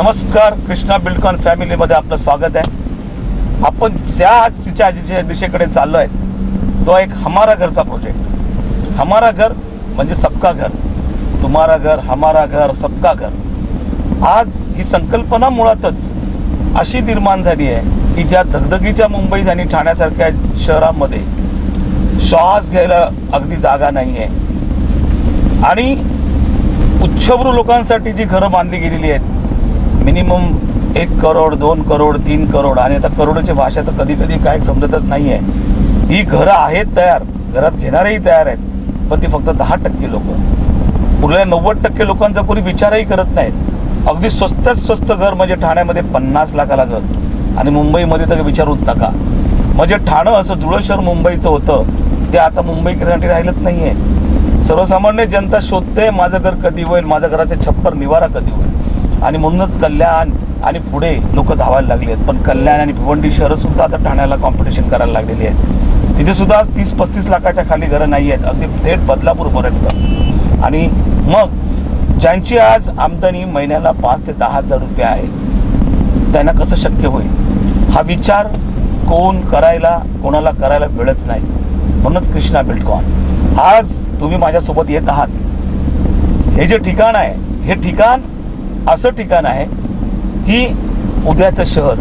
नमस्कार, कृष्णा बिल्डकॉन फॅमिलीमध्ये आपलं स्वागत आहे। आपण ज्या दिशेकडे चाललोय तो एक हमारा घरचा प्रोजेक्ट। हमारा घर म्हणजे सबका घर, तुम्हारा घर, हमारा घर, सबका घर। आज ही संकल्पना मुळातच अशी निर्माण झाली आहे की ज्या धगधगीच्या मुंबई आणि ठाण्यासारख्या शहरांमध्ये श्वास घ्यायला अगदी जागा नाहीये आणि उच्चभ्रू लोकांसाठी जी घरं बांधली गेलेली आहेत, मिनिमम 1 करोड, 2 करोड, 3 करोड, आणि आता करोडची भाषा तर कधी कधी काय समजतच नाहीये। ही घरं आहेत तयार, घरात घेणारेही तयार आहेत, पण ती फक्त 10% लोक, उरलेल्या 90% लोकांचा कोणी विचारही करत नाहीत। अगदी स्वस्तात स्वस्त घर म्हणजे ठाण्यामध्ये 50 लाखाला घर, आणि मुंबईमध्ये तर विचारूच नका। म्हणजे ठाणं असं जुळं शहर मुंबईचं होतं ते आता मुंबईकरांसाठी राहिलंच नाहीये। सर्वसामान्य जनता शोधते माझं घर कधी होईल, माझ्या घराचे छप्पर निवारा कधी होईल, आणि म्हणूनच कल्याण आणि पुढे लोक धावायला लागले आहेत। पण कल्याण आणि भिवंडी शहरं सुद्धा आता ठाण्याला कॉम्पिटिशन करायला लागलेली आहे। तिथे सुद्धा 30-35 लाखाच्या खाली घरं नाही आहेत, अगदी थेट बदलापूरपर्यंत। आणि मग ज्यांची आज आमदनी महिन्याला 5 ते 10 हजार रुपये आहे, त्यांना कसं शक्य होईल हा विचार कोणाला करायला वेळच नाही। म्हणूनच कृष्णा बिल्डकॉन आज तुम्ही माझ्यासोबत येत आहात। हे जे ठिकाण आहे, हे ठिकाण असं ठिकाण आहे की उद्याचं शहर,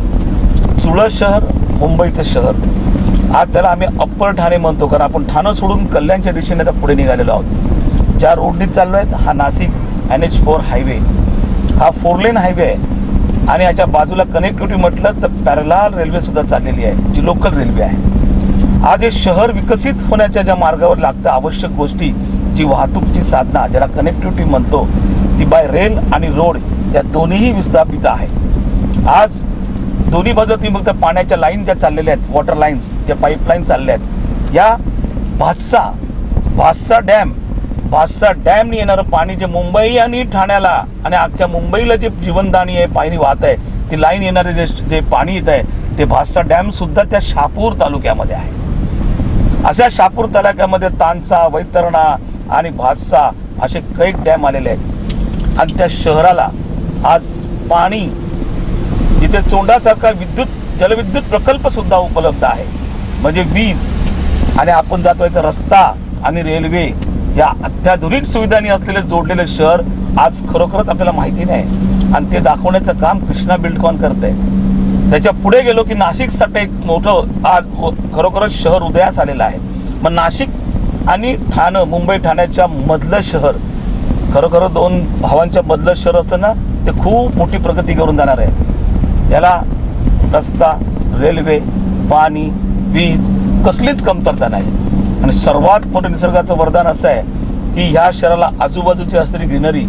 जुळं शहर, मुंबईचं शहर। आज त्याला आम्ही अप्पर ठाणे म्हणतो, कारण आपण ठाणं सोडून कल्याणच्या दिशेने आता पुढे निघालेलो आहोत। ज्या रोडनी चाललो आहेत हा नाशिक NH4 हायवे, हा 4 लेन हायवे आहे, आणि याच्या बाजूला कनेक्टिव्हिटी म्हटलं तर पॅरलल रेल्वे सुद्धा चाललेली आहे, जी लोकल रेल्वे आहे। आज हे शहर विकसित होण्याच्या ज्या मार्गावर लागतं आवश्यक गोष्टी, जी वाहतूकची साधना ज्याला कनेक्टिव्हिटी म्हणतो, ती बाय रेल आणि रोड या दोन्हीही विस्थापित आहे। आज दोन्ही बाजूला तुम्ही बघता पाण्याच्या लाईन ज्या चाललेल्या आहेत, वॉटर लाईन्स, ज्या पाईपलाईन चालल्या आहेत, या भातसा डॅमनी येणारं पाणी जे मुंबई आणि ठाण्याला आणि अख्ख्या मुंबईला जे जीवनदानी आहे, पाणी वाहत आहे, ती लाईन येणारे जे पाणी येत आहे ते भातसा डॅम सुद्धा त्या शहापूर तालुक्यामध्ये आहे। अशा शहापूर तालुक्यामध्ये तानसा, वैतरणा आणि भातसा असे कैक डॅम आलेले आहेत, आणि त्या शहराला आज पाणी, जिथे चोंडासारखा जलविद्युत प्रकल्प सुद्धा उपलब्ध आहे, म्हणजे वीज, आणि आपण जातोय तर रस्ता आणि रेल्वे या अत्याधुनिक सुविधांनी असलेले जोडलेले शहर आज खरोखरच आपल्याला माहिती नाही, आणि ते दाखवण्याचं काम कृष्णा बिल्डकॉन करते। त्याच्या पुढे गेलो की नाशिकसाठी एक मोठं आज खरोखरच शहर उदयास आलेलं आहे। मग नाशिक आणि ठाणं, मुंबई ठाण्याच्या मधलं शहर, खरोखर 2 भावांच्या मधलं शहर असतं ना, ते खूप मोठी प्रगती करून जाणार आहे। याला रस्ता, रेल्वे, पाणी, वीज कसलीच कमतरता नाही, आणि सर्वात मोठं निसर्गाचं वरदान असं आहे की ह्या शहराला आजूबाजूची असलेली ग्रीनरी,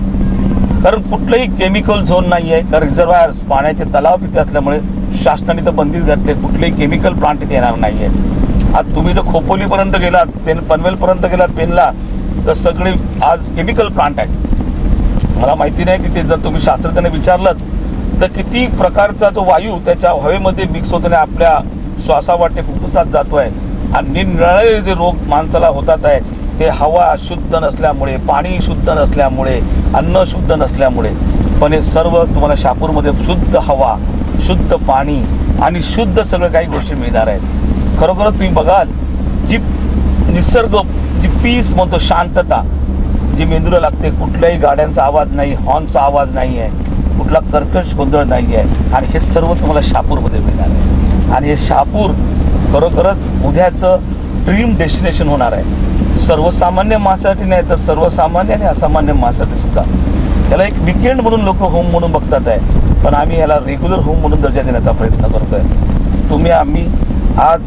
कारण कुठलंही केमिकल झोन नाही आहे, कारण रिझर्वायर्स, पाण्याचे तलाव तिथे असल्यामुळे शासनाने तर बंदीच घातली, कुठलेही केमिकल प्लांट तिथे येणार नाही आहे। आज तुम्ही जर खोपोलीपर्यंत गेलात, पनवेलपर्यंत गेलात, पेनला, तर सगळे आज केमिकल प्लांट आहेत। मला माहिती नाही तिथे जर तुम्ही शास्त्रज्ञांना विचारलं तर किती प्रकारचा तो वायू त्याच्या हवेमध्ये मिक्स होताना आपल्या श्वासावाटे फुफ्फुसात जातोय, आणि निरनिराळे जे रोग माणसाला होतात आहे ते हवा शुद्ध नसल्यामुळे, पाणी शुद्ध नसल्यामुळे, अन्न शुद्ध नसल्यामुळे। पण हे सर्व तुम्हाला शहापूरमध्ये शुद्ध हवा, शुद्ध पाणी आणि शुद्ध सगळं काही गोष्टी मिळणार आहेत। खरोखर तुम्ही बघाल जी निसर्ग, जी पीस म्हणतो, शांतता जी मेंदूला लागते, कुठल्याही गाड्यांचा आवाज नाही, हॉर्नचा आवाज नाही आहे, कुठला कर्कश गोंधळ नाही आहे, आणि हे सर्व तुम्हाला शहापूरमध्ये मिळणार आहे। आणि हे शहापूर खरोखरच उद्याचं ड्रीम डेस्टिनेशन होणार आहे, सर्वसामान्य माणसासाठी नाही तर सर्वसामान्य आणि असामान्य माणसासाठी सुद्धा। याला एक वीकेंड म्हणून लोक होम म्हणून बघतात आहे, पण आम्ही याला रेग्युलर होम म्हणून दर्जा देण्याचा प्रयत्न करतोय। आम्ही आज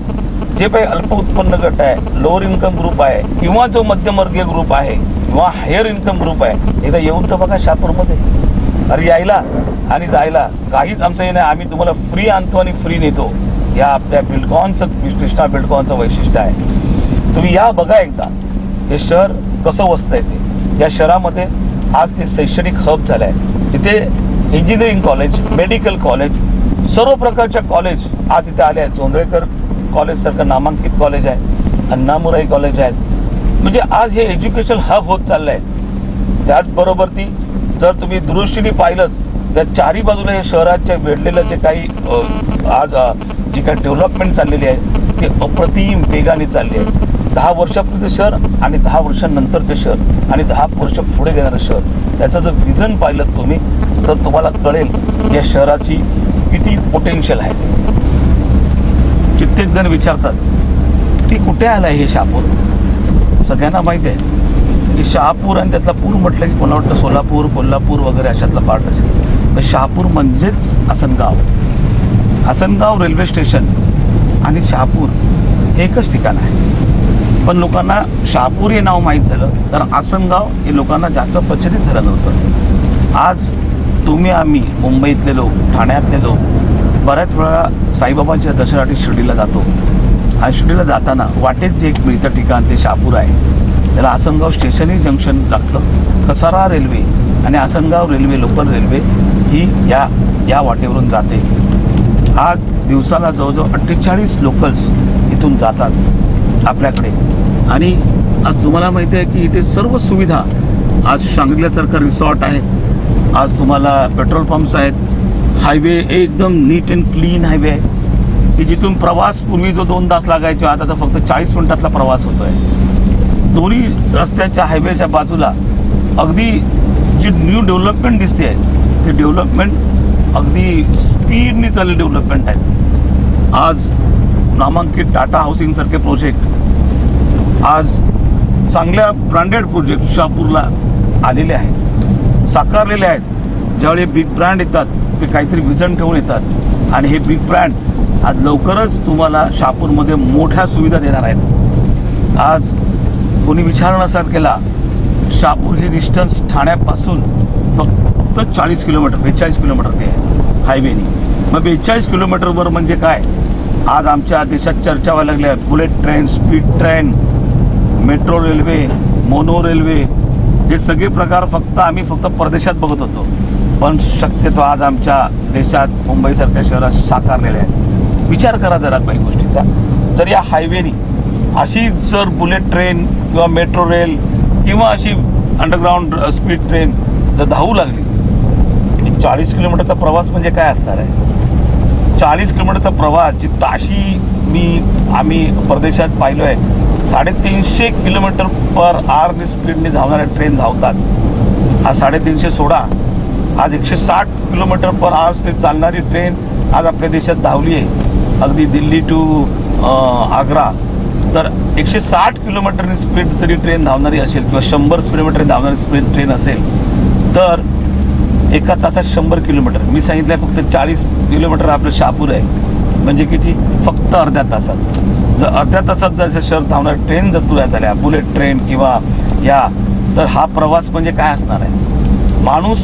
जे काही अल्प उत्पन्न गट आहे, लोअर इन्कम ग्रुप आहे, किंवा जो मध्यमवर्गीय ग्रुप आहे, किंवा हायर इन्कम ग्रुप आहे, एकदा येऊन तर बघा शहापूरमध्ये। अरे यायला आणि जायला काहीच आमचं हे नाही, आम्ही तुम्हाला फ्री आणतो आणि फ्री नेतो। या आपल्या बिल्डकॉनचं, कृष्णा बिल्डकॉनचं वैशिष्ट्य आहे। तुम्ही या बघा एकदा हे शहर कसं वसतंय ते। या शहरामध्ये आज ते शैक्षणिक हब झालं आहे, तिथे इंजिनिअरिंग कॉलेज, मेडिकल कॉलेज, सर्व प्रकारच्या कॉलेज आज इथे आले आहेत। जोंधळेकर कॉलेजसारखं नामांकित कॉलेज आहे, अण्णामुराई कॉलेज आहेत, म्हणजे आज हे एज्युकेशन हब होत चाललं आहे। त्याचबरोबर जर तुम्ही दृष्टीने पाहिलंच त्या चारी बाजूला या शहराच्या वेढलेलं जे काही आज जी काही डेव्हलपमेंट चाललेली आहे ती अप्रतिम वेगाने चालली आहे. 10 वर्षापूर्वीचं शहर आणि 10 वर्षांनंतरचं शहर आणि 10 वर्ष पुढे घेणारं शहर, त्याचं जर व्हिजन पाहिलं तुम्ही तर तुम्हाला कळेल या शहराची किती पोटेन्शियल आहे. कित्येक जण विचारतात की कुठे आलं आहे हे शहापूर. सगळ्यांना माहिती आहे की शहापूर आणि त्यातला पूर म्हटलं की कोणा वाटतं सोलापूर, कोल्हापूर वगैरे अशातला पार्ट असेल. पण शहापूर म्हणजेच आसनगाव. आसनगाव रेल्वे स्टेशन आणि शहापूर एकच ठिकाण आहे. पण लोकांना शहापूर हे नाव माहीत झालं तर आसनगाव हे लोकांना जास्त प्रचलित झालं नव्हतं. आज तुम्ही आम्ही मुंबईतले लोक, ठाण्यातले लोक बऱ्याच वेळा साईबाबांच्या दर्शनासाठी शिर्डीला जातो आणि शिर्डीला जाताना वाटेत जे एक मिळतं ठिकाण ते शहापूर आहे. त्याला आसनगाव स्टेशनही जंक्शन लागतं. कसारा रेल्वे आणि आसनगाव रेल्वे, लोकल रेल्वे ही या वाटेवरून जाते. आज दिवसाला जवळजवळ 48 लोकल्स इथून जातात आपल्याकडे. आणि आज तुम्हाला माहिती आहे की इथे सर्व सुविधा, आज सांगलीसारखं रिसॉर्ट आहे, आज तुम्हाला पेट्रोल पंप्स आहेत, हायवे एकदम नीट अँड क्लीन हायवे आहे की जिथून प्रवास पूर्वी जो 2 तास लागायचे आता तर फक्त 40 मिनिटातला प्रवास होतोय. दोन्ही रस्त्याच्या हायवेच्या बाजूला अगदी जी न्यू डेव्हलपमेंट दिसते आहे ती डेव्हलपमेंट अगदी स्पीडनी चाललेली डेव्हलपमेंट आहे. आज नामांकित टाटा हाऊसिंग सारखे प्रोजेक्ट, आज चांगल्या ब्रँडेड प्रोजेक्ट शहापूरला आलेले आहेत, साकारलेले आहेत. ज्यावेळी बिग ब्रँड येतात ते काहीतरी विजन ठेवून येतात आणि हे बिग ब्रँड आज लवकरच तुम्हाला शहापूरमध्ये मोठ्या सुविधा देणार आहेत. आज कोणी विचार नसा केला, शहापूर ही डिस्टन्स ठाण्यापासून फक्त 40 किलोमीटर, 42 किलोमीटर ते आहे हायवेनी. मग 42 किलोमीटरवर म्हणजे काय, आज आमच्या देशात चर्चा व्हायला लागल्या bullet train, speed train, metro railway, mono railway, हे सगळे प्रकार आम्ही फक्त परदेशात बघत होतो. पण शक्यतो आज आमच्या देशात मुंबईसारख्या शहरात साकारलेले आहेत. विचार करा जरा काही गोष्टीचा. तर या हायवेनी अशी जर बुलेट ट्रेन किंवा मेट्रो रेल किंवा अशी अंडरग्राऊंड स्पीड ट्रेन जर धावू लागली, 40 किलोमीटरचा प्रवास म्हणजे काय असणार आहे. 40 किलोमीटरचा प्रवास जी ताशी आम्ही परदेशात पाहिलो आहे, 350 किलोमीटर पर आवर स्पीडने धावणाऱ्या ट्रेन धावतात. आज 350 सोडा, आज 160 किलोमीटर पर आवर चालणारी ट्रेन आज आपल्या देशात धावली आहे अगदी दिल्ली टू आग्रा. तर 160 किलोमीटर स्पीड जरी ट्रेन धावणारी असेल किंवा 100 किलोमीटर धावणारी स्पीड ट्रेन असेल तर एका तासात 100 किलोमीटर. मी सांगितलंय फक्त 40 किलोमीटर आपलं शहापूर आहे, म्हणजे किती, फक्त अर्ध्या तासात. जर अर्ध्या तासात जर शहर धावणारी ट्रेन जर तुला झाल्या, बुलेट ट्रेन किंवा या, तर हा प्रवास म्हणजे काय असणार आहे. माणूस,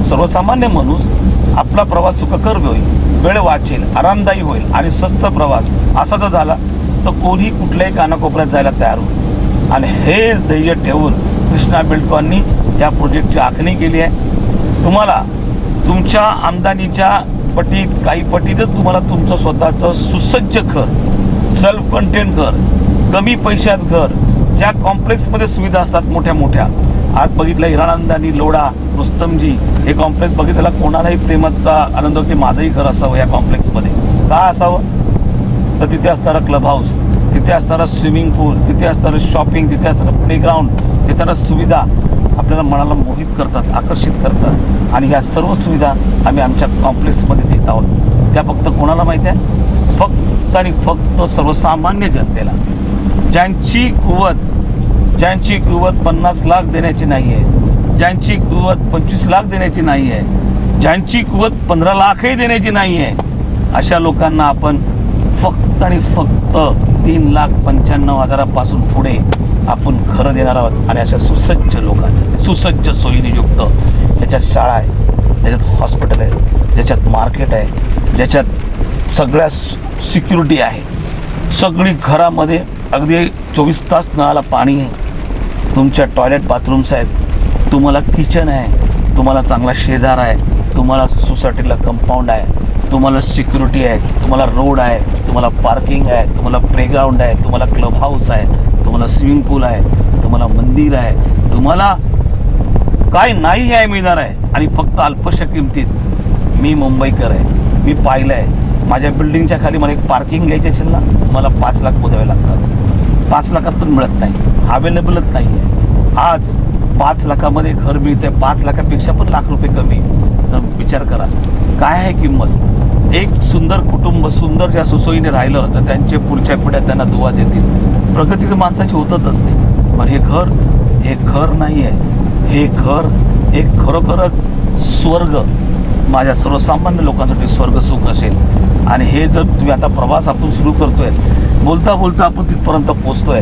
सर्वसामान्य माणूस आपला प्रवास सुखकर होईल, वेळ वाचेल, आरामदायी होईल आणि स्वस्त प्रवास असा जर झाला तर कोणी कुठल्याही कानाकोपऱ्यात जायला तयार होईल. आणि हे ध्येय ठेवून कृष्णा बिल्डकॉननी या प्रोजेक्टची आखणी केली आहे. तुम्हाला तुमच्या आमदानीच्या पटीत, काही पटीतच तुम्हाला तुमचं स्वतःचं सुसज्ज घर, सेल्फ कंटेन घर, कमी पैशात घर, ज्या कॉम्प्लेक्समध्ये सुविधा असतात मोठ्या मोठ्या. आज बघितलं हिरानंदानी, लोढा, रुस्तमजी, हे कॉम्प्लेक्स बघितलं, कोणालाही प्रेमाचा आनंद होते माझंही घर असावं या कॉम्प्लेक्समध्ये. का असावं, तर तिथे असणारं क्लब हाऊस, तिथे असणारं स्विमिंग पूल, तिथे असणारं शॉपिंग, तिथे असणारं प्लेग्राऊंड, तिथे असणारं सुविधा आपल्याला मनाला मोहित करतात, आकर्षित करतात. आणि ह्या सर्व सुविधा आम्ही आमच्या कॉम्प्लेक्समध्ये देत आहोत. त्या फक्त कोणाला माहिती आहे, फक्त आणि फक्त सर्वसामान्य जनतेला. ज्यांची कुवत 50 लाख देण्याची नाही आहे, ज्यांची कुवत 25 लाख देण्याची नाही आहे, ज्यांची कुवत 15 लाखही देण्याची नाही आहे, अशा लोकांना आपण फक्त आणि फक्त 3,95,000 पुढे आपण घरं देणार आहोत. आणि अशा सुसज्ज लोकांचं, सुसज्ज सोयीने युक्त, ज्याच्यात शाळा आहे, ज्याच्यात हॉस्पिटल आहे, ज्याच्यात मार्केट आहे, ज्याच्यात सगळ्या सिक्युरिटी आहे, सगळी घरामध्ये अगदी 24 तास नळाला पाणी आहे, तुमच्या टॉयलेट बाथरूम्स आहेत, तुम्हाला किचन आहे, तुम्हाला चांगला शेजार आहे, तुम्हाला सोसायटीला कंपाऊंड आहे, तुम्हाला सिक्युरिटी आहे, तुम्हाला रोड आहे, तुम्हाला पार्किंग आहे, तुम्हाला प्लेग्राऊंड आहे, तुम्हाला क्लब हाऊस आहे, तुम्हाला स्विमिंग पूल आहे, तुम्हाला मंदिर आहे, तुम्हाला काय नाही आहे मिळणार आहे आणि फक्त अल्पशा किमतीत. मी मुंबईकर आहे, मी पाहिलंय. माझ्या बिल्डिंगच्या खाली मला एक पार्किंग घ्यायची असेल ना, मला 5 लाख मोजावे लागतात. 5 लाखात पण मिळत नाही, अवेलेबलच नाही आहे. आज 5 लाखामध्ये घर मिळते, 5 लाखापेक्षा पण लाख रुपये कमी. तर विचार करा काय आहे किंमत. एक सुंदर कुटुंब सुंदर ज्या सुसोयीने राहिलं तर त्यांचे पुढच्या पिढ्या त्यांना दुवा देतील. प्रगती तर माणसाची होतच असते, पण हे घर नाही आहे. हे घर एक खरोखरच स्वर्ग, माझ्या सर्वसामान्य लोकांसाठी स्वर्ग सुख असेल. आणि हे जर तुम्ही आता प्रवास आपण सुरू करतोय, बोलता बोलता आपण तिथपर्यंत पोहोचतोय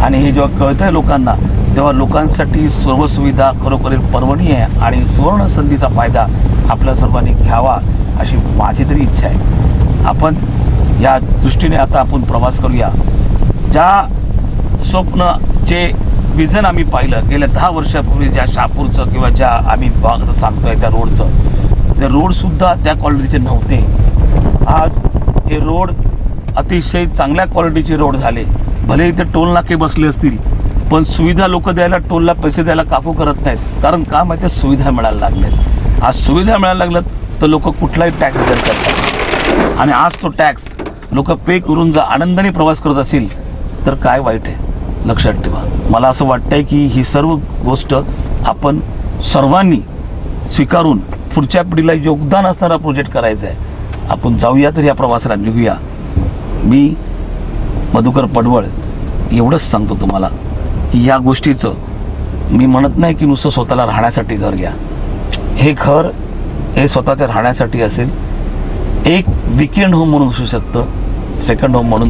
आणि हे जेव्हा कळतंय लोकांना, तेव्हा लोकांसाठी सर्व सुविधा खरोखर पर्वणीय आहे आणि सुवर्ण संधीचा फायदा आपल्या सर्वांनी घ्यावा अशी माझी तरी इच्छा आहे. आपण या दृष्टीने आता आपण प्रवास करूया. ज्या स्वप्न जे विजन आम्ही पाहिलं गेल्या 10 वर्षापूर्वी, ज्या शहापूरचं किंवा ज्या आम्ही सांगतोय त्या रोडचं, ते रोडसुद्धा त्या क्वालिटीचे नव्हते. आज हे रोड अतिशय चांगल्या क्वालिटीचे रोड झाले. भले इथे टोल नाके बसले असतील, पण सुविधा लोक द्यायला, टोलला पैसे द्यायला काकू करत नाहीत. कारण का माहिती आहे, सुविधा मिळायला लागल्यात. आज सुविधा मिळायला लागल्यात तर लोक कुठलाही टॅक्स रिटर्न करतात आणि आज तो टॅक्स लोक पे करून जर आनंदाने प्रवास करत असेल तर काय वाईट आहे. लक्षात ठेवा. मला असं वाटतंय की ही सर्व गोष्ट आपण सर्वांनी स्वीकारून पुढच्या पिढीला योगदान असणारा प्रोजेक्ट करायचा आहे. आपण जाऊया तर या प्रवासाला निघूया. मी मधुकर पडवळ एवढंच सांगतो तुम्हाला की या गोष्टीचं मी म्हणत नाही की नुसतं स्वतःला राहण्यासाठी घर घ्या. हे घर हे स्वतःच्या राहण्यासाठी असेल, एक विकेंड होम म्हणून असू शकतं, सेकंड होम म्हणून,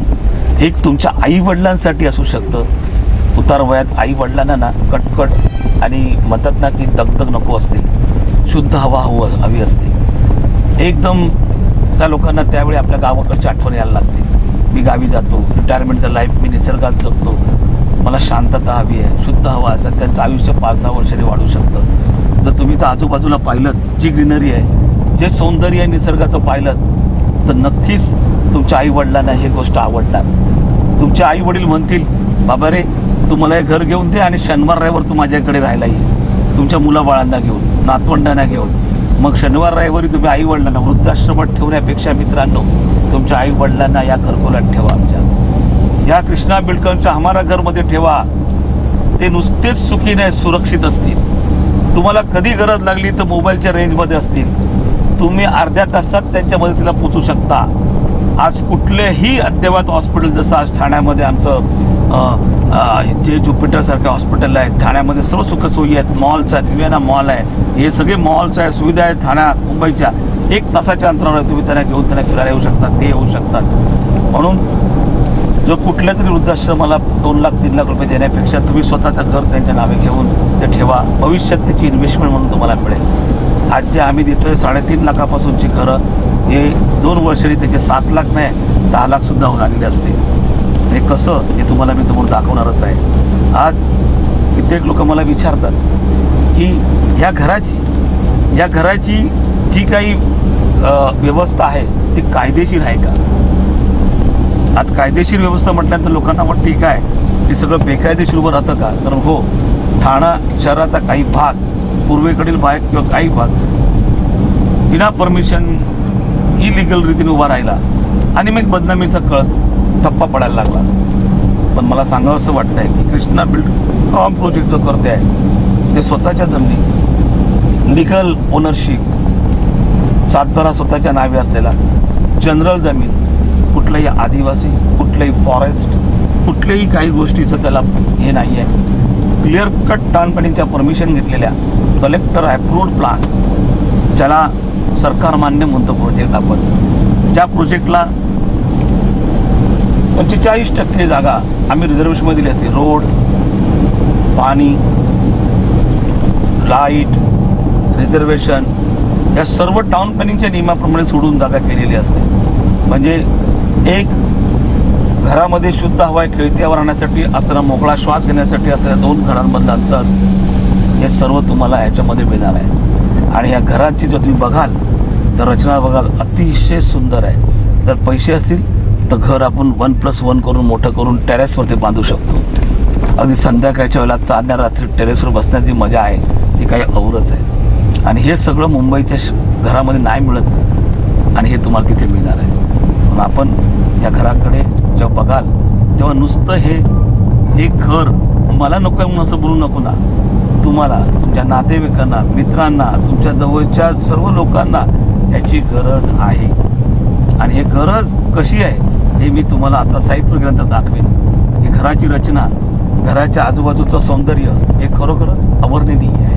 एक तुमच्या आईवडिलांसाठी असू शकतं. उतार वयात आईवडिलांना ना कटकट आणि म्हणतात ना की दगदग नको असते, शुद्ध हवा हवी असते. एकदम त्या लोकांना त्यावेळी आपल्या गावाकडची आठवण यायला लागते. मी गावी जातो, रिटायरमेंटचं लाईफ मी निसर्गात जगतो, मला शांतता हवी आहे, शुद्ध हवा असेल, त्यांचं आयुष्य 5-10 वर्षांनी वाढू शकतं. जर तुम्ही तर आजूबाजूला पाहिलं जी ग्रीनरी आहे, जे सौंदर्य आहे निसर्गाचं पाहिलं तर नक्कीच तुमच्या आईवडिलांना ही गोष्ट आवडणार. तुमचे आईवडील म्हणतील, बाबा रे तू मला हे घर घेऊन दे आणि शनिवार रविवार तू माझ्याकडे राहायला ये, तुमच्या मुलाबाळांना घेऊन, नातवंडांना घेऊन. मग शनिवार रविवारी तुम्ही आईवडिलांना वृद्धाश्रमात ठेवण्यापेक्षा मित्रांनो तुमच्या आईवडिलांना या घरकुलात ठेवा. आमच्या या कृष्णा बिल्डकॉनच्या हमारा घरमध्ये ठेवा. ते नुसतेच सुखी नाही, सुरक्षित असतील. तुम्हाला कधी गरज लागली तर मोबाईलच्या रेंजमध्ये असतील. तुम्ही अर्ध्या तासात त्यांच्या मदतीला पोहोचू शकता. आज कुठलेही अद्ययावत हॉस्पिटल, जसं आज ठाण्यामध्ये आमचं जे ज्युपिटरसारखं हॉस्पिटल आहे, ठाण्यामध्ये सर्व सुखसोयी आहेत, मॉल्स आहेत, विवेना मॉल आहे, हे सगळे मॉल्स आहेत, सुविधा आहेत. ठाण्यात मुंबईच्या 1 तासाच्या अंतरावर तुम्ही त्यांना घेऊन त्यांना फिरायला येऊ शकतात, ते येऊ शकतात. म्हणून जो कुठल्या तरी वृद्धाश्रमाला 2 लाख 3 लाख रुपये देण्यापेक्षा तुम्ही स्वतःचं घर त्यांच्या नावे घेऊन ते ठेवा. भविष्यात त्याची इन्व्हेस्टमेंट म्हणून तुम्हाला मिळेल. आज जे आम्ही देतोय 3.5 लाखापासूनची घरं, हे 2 वर्षांनी त्याचे 7 लाख नाही 10 लाख सुद्धा होऊन आलेले असते. हे कसं हे तुम्हाला मी तुम्हाला दाखवणारच आहे. आज कित्येक लोक मला विचारतात की या घराची जी काही व्यवस्था आहे ती कायदेशीर आहे का. आज कायदेशीर व्यवस्था म्हटल्यानंतर लोकांना मग ठीक आहे ते सगळं बेकायदेशीर उभं राहतं का. तर हो, ठाणा शहराचा काही भाग, पूर्वेकडील भाग किंवा काही भाग विना परमिशन इलिगल रीतीने उभा राहिला आणि मग बदनामीचा कळस ठप्पा पडायला लागला. पण मला सांगावं असं वाटतंय की कृष्णा बिल्डकॉन प्रोजेक्ट जो करते आहे ते स्वतःच्या जमिनी, लिगल ओनरशिप, सातबारा स्वतःच्या नावे असलेला, जनरल जमीन, कुठलाही आदिवासी, कुठलंही फॉरेस्ट, कुठल्याही काही गोष्टीचं त्याला हे नाही आहे. क्लिअर कट टानपणीच्या परमिशन घेतलेल्या कलेक्टर अप्रूव्ड प्लॅन, ज्याला सरकार मान्य म्हणतो प्रोजेक्ट. आपण ज्या प्रोजेक्टला 45% जागा आम्ही रिझर्वेशनमध्ये दिली असते. रोड, पाणी, लाईट, रिझर्वेशन या सर्व टाउन प्लॅनिंगच्या नियमाप्रमाणे सोडून जागा केलेली असते. म्हणजे एक घरामध्ये शुद्ध हवा, खेळत्यावर राहण्यासाठी असताना, मोकळा श्वास घेण्यासाठी असलेल्या 2 घरांमधलं अंतर, हे सर्व तुम्हाला याच्यामध्ये मिळणार आहे. आणि या घराची जर तुम्ही बघाल तर रचना बघाल अतिशय सुंदर आहे. जर पैसे असतील तर घर आपण 1+1 करून मोठं करून टेरेसवरती बांधू शकतो. अगदी संध्याकाळच्या वेळेला चांदण्या रात्री टेरेसवर बसण्याची मजा आहे ती काही औरच आहे. आणि हे सगळं मुंबईच्या घरामध्ये नाही मिळत आणि हे तुम्हाला तिथे मिळणार आहे. म्हणून आपण या घराकडे जेव्हा बघाल तेव्हा नुसतं हे घर मला नको आहे म्हणून असं बोलू नको ना. तुम्हाला, तुमच्या नातेवाईकांना, मित्रांना, तुमच्या जवळच्या सर्व लोकांना याची गरज आहे. आणि हे गरज कशी आहे हे मी तुम्हाला आता साहित्य ग्रंथात दाखवेन. ही घराची रचना, घराच्या आजूबाजूचं सौंदर्य हे खरोखरच अवर्णनीय आहे.